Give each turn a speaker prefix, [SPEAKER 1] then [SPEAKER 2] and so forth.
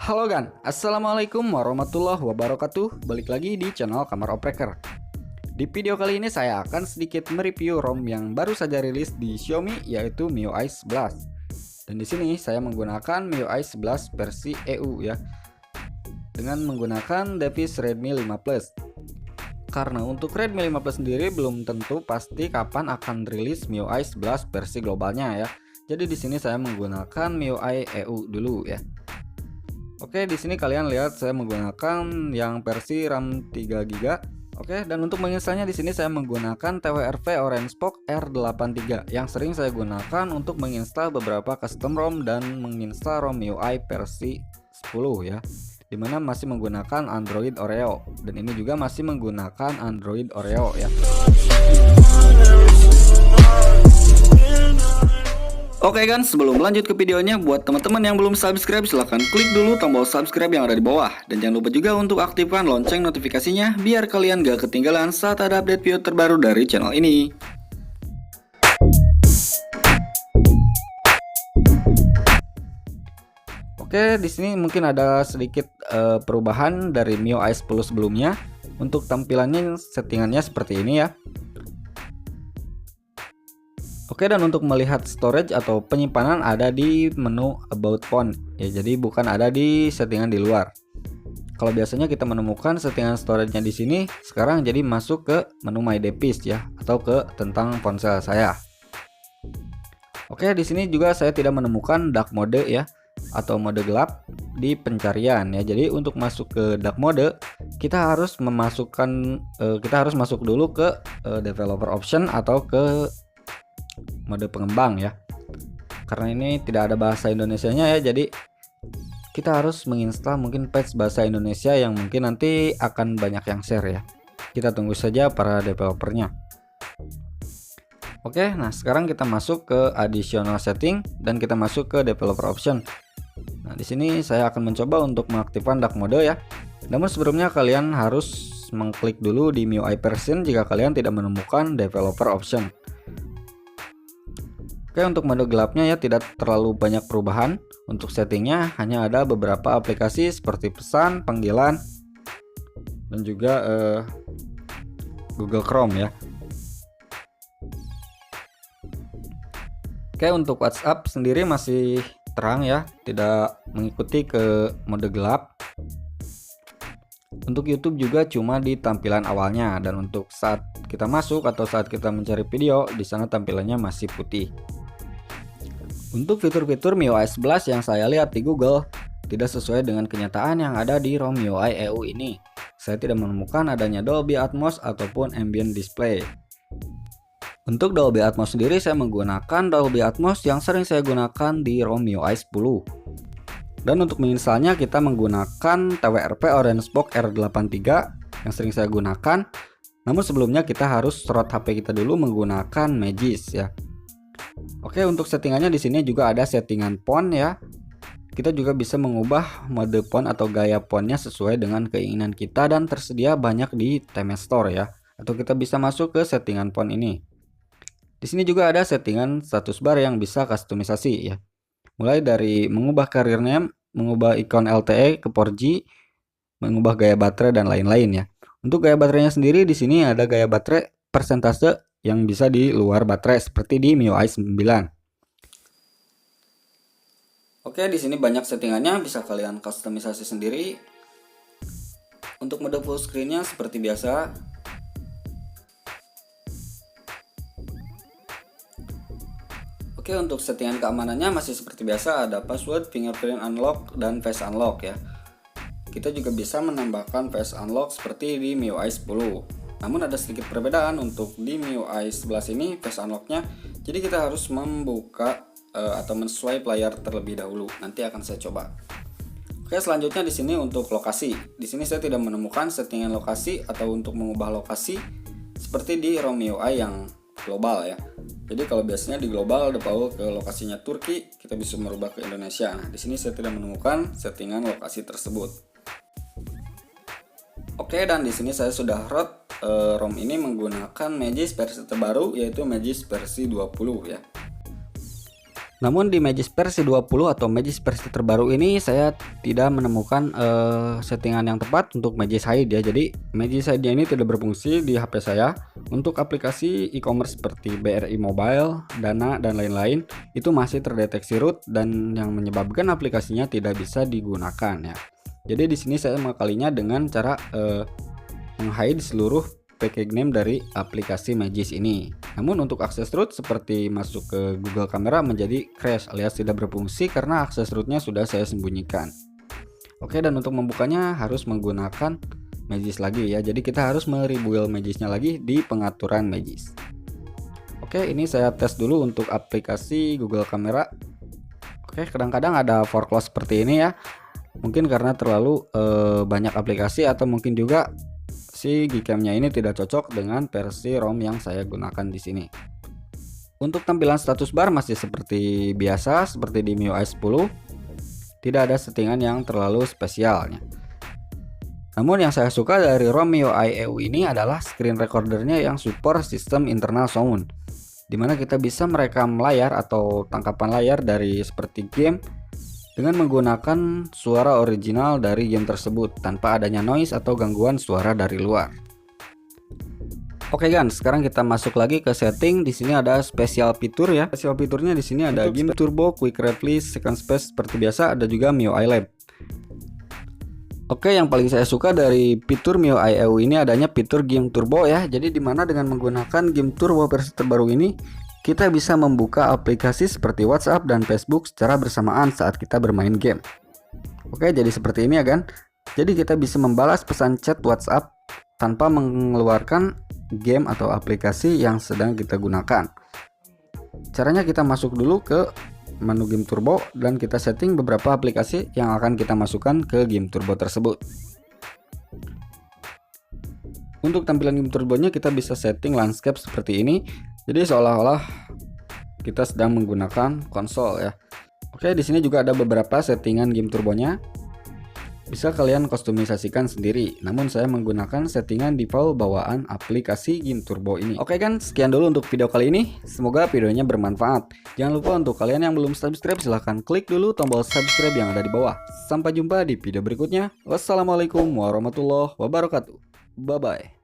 [SPEAKER 1] Halo Gan, Assalamualaikum warahmatullahi wabarakatuh. Balik lagi di channel Kamar Opreker. Di video kali ini saya akan sedikit mereview ROM yang baru saja rilis di Xiaomi, yaitu MIUI 11. Dan di sini saya menggunakan MIUI 11 versi EU ya, dengan menggunakan device Redmi 5 Plus. Karena untuk Redmi 5 Plus sendiri belum tentu pasti kapan akan rilis MIUI 11 versi globalnya ya. Jadi di sini saya menggunakan MIUI EU dulu ya. Oke, di sini kalian lihat saya menggunakan yang versi RAM 3GB. Oke, dan untuk menginstalnya di sini saya menggunakan TWRV Orange-Box R83 yang sering saya gunakan untuk menginstal beberapa custom ROM dan menginstal ROM MIUI versi 10 ya. Dimana masih menggunakan Android Oreo, dan ini juga masih menggunakan Android Oreo ya. Oke kan, sebelum lanjut ke videonya, buat teman-teman yang belum subscribe silahkan klik dulu tombol subscribe yang ada di bawah. Dan jangan lupa juga untuk aktifkan lonceng notifikasinya biar kalian gak ketinggalan saat ada update video terbaru dari channel ini. Oke, di sini mungkin ada sedikit perubahan dari MIUI 10 sebelumnya. Untuk tampilannya settingannya seperti ini ya. Oke, dan untuk melihat storage atau penyimpanan ada di menu About Phone ya, jadi bukan ada di settingan di luar. Kalau biasanya kita menemukan settingan storage-nya di sini, sekarang jadi masuk ke menu My Device ya, atau ke tentang ponsel saya. Oke, di sini juga saya tidak menemukan dark mode ya, atau mode gelap di pencarian ya. Jadi untuk masuk ke dark mode, kita harus masuk dulu ke developer option atau ke mode pengembang ya, karena ini tidak ada bahasa Indonesianya ya, jadi kita harus menginstal mungkin patch bahasa Indonesia yang mungkin nanti akan banyak yang share ya. Kita tunggu saja para developernya. Oke, nah sekarang kita masuk ke additional setting dan kita masuk ke developer option. Nah di sini saya akan mencoba untuk mengaktifkan dark mode ya. Namun sebelumnya kalian harus mengklik dulu di MIUI version jika kalian tidak menemukan developer option. Oke, untuk mode gelapnya ya tidak terlalu banyak perubahan. Untuk settingnya hanya ada beberapa aplikasi seperti pesan, panggilan, dan juga Google Chrome ya. Oke, untuk WhatsApp sendiri masih terang ya, tidak mengikuti ke mode gelap. Untuk YouTube juga cuma di tampilan awalnya, dan untuk saat kita masuk atau saat kita mencari video di sana tampilannya masih putih. Untuk fitur-fitur MIUI 11 yang saya lihat di Google tidak sesuai dengan kenyataan yang ada di ROM MIUI EU ini. Saya tidak menemukan adanya Dolby Atmos ataupun Ambient Display. Untuk Dolby Atmos sendiri saya menggunakan Dolby Atmos yang sering saya gunakan di ROM MIUI 10. Dan untuk menginstalnya kita menggunakan TWRV Orange-Box R83 yang sering saya gunakan. Namun sebelumnya kita harus slot HP kita dulu menggunakan Magis ya. Oke, untuk settingannya di sini juga ada settingan font ya. Kita juga bisa mengubah mode font atau gaya fontnya sesuai dengan keinginan kita dan tersedia banyak di Theme Store ya. Atau kita bisa masuk ke settingan font ini. Di sini juga ada settingan status bar yang bisa kustomisasi ya. Mulai dari mengubah carrier name, mengubah ikon LTE ke 4G, mengubah gaya baterai dan lain-lain ya. Untuk gaya baterainya sendiri di sini ada gaya baterai persentase yang bisa di luar baterai seperti di MIUI 9. Oke, di sini banyak settingannya, bisa kalian kustomisasi sendiri. Untuk mode full screen-nya seperti biasa. Oke, untuk settingan keamanannya masih seperti biasa, ada password, fingerprint unlock, dan face unlock ya. Kita juga bisa menambahkan face unlock seperti di MIUI 10. Namun ada sedikit perbedaan untuk di MIUI 11 ini face unlocknya. Jadi kita harus membuka atau men-swipe layar terlebih dahulu. Nanti akan saya coba. Oke, selanjutnya di sini untuk lokasi. Di sini saya tidak menemukan settingan lokasi atau untuk mengubah lokasi seperti di ROM MIUI yang global ya. Jadi kalau biasanya di global default ke lokasinya Turki, kita bisa merubah ke Indonesia. Nah, di sini saya tidak menemukan settingan lokasi tersebut. Oke, dan di sini saya sudah root ROM ini menggunakan Magis versi terbaru, yaitu Magis versi 20 ya. Namun di Magis versi 20 atau Magis versi terbaru ini saya tidak menemukan settingan yang tepat untuk Magis Hide ya. Jadi Magis Hide ini tidak berfungsi di HP saya. Untuk aplikasi e-commerce seperti BRI Mobile, Dana dan lain-lain itu masih terdeteksi root dan yang menyebabkan aplikasinya tidak bisa digunakan ya. Jadi di sini saya mengakalinya dengan cara menghide seluruh package name dari aplikasi Magis ini. Namun untuk akses root seperti masuk ke Google Kamera menjadi crash alias tidak berfungsi karena akses rootnya sudah saya sembunyikan. Oke, dan untuk membukanya harus menggunakan Magis lagi ya. Jadi kita harus merebuild Magisnya lagi di pengaturan Magis. Oke, ini saya tes dulu untuk aplikasi Google Kamera. Oke, kadang-kadang ada for close seperti ini ya. Mungkin karena terlalu banyak aplikasi atau mungkin juga si Gcam-nya ini tidak cocok dengan versi ROM yang saya gunakan di sini. Untuk tampilan status bar masih seperti biasa, seperti di MIUI 10. Tidak ada settingan yang terlalu spesialnya. Namun yang saya suka dari ROM MIUI EU ini adalah screen recordernya yang support sistem internal sound, dimana kita bisa merekam layar atau tangkapan layar dari seperti game dengan menggunakan suara original dari game tersebut tanpa adanya noise atau gangguan suara dari luar. Oke guys, sekarang kita masuk lagi ke setting. Di sini ada special fitur ya. Special fiturnya di sini ada Game Turbo, Quick Release, Second Space seperti biasa, ada juga MIUI Lab. Oke, yang paling saya suka dari fitur MIUI EU ini adanya fitur Game Turbo ya. Jadi dimana dengan menggunakan Game Turbo versi terbaru ini kita bisa membuka aplikasi seperti WhatsApp dan Facebook secara bersamaan saat kita bermain game. Oke, jadi seperti ini ya kan. Jadi kita bisa membalas pesan chat WhatsApp tanpa mengeluarkan game atau aplikasi yang sedang kita gunakan. Caranya kita masuk dulu ke menu Game Turbo dan kita setting beberapa aplikasi yang akan kita masukkan ke Game Turbo tersebut. Untuk tampilan Game Turbonya kita bisa setting landscape seperti ini. Jadi seolah-olah kita sedang menggunakan konsol ya. Oke, di sini juga ada beberapa settingan Game Turbonya. Bisa kalian kustomisasikan sendiri. Namun saya menggunakan settingan default bawaan aplikasi Game Turbo ini. Oke kan, sekian dulu untuk video kali ini. Semoga videonya bermanfaat. Jangan lupa untuk kalian yang belum subscribe silahkan klik dulu tombol subscribe yang ada di bawah. Sampai jumpa di video berikutnya. Wassalamualaikum warahmatullahi wabarakatuh. Bye bye.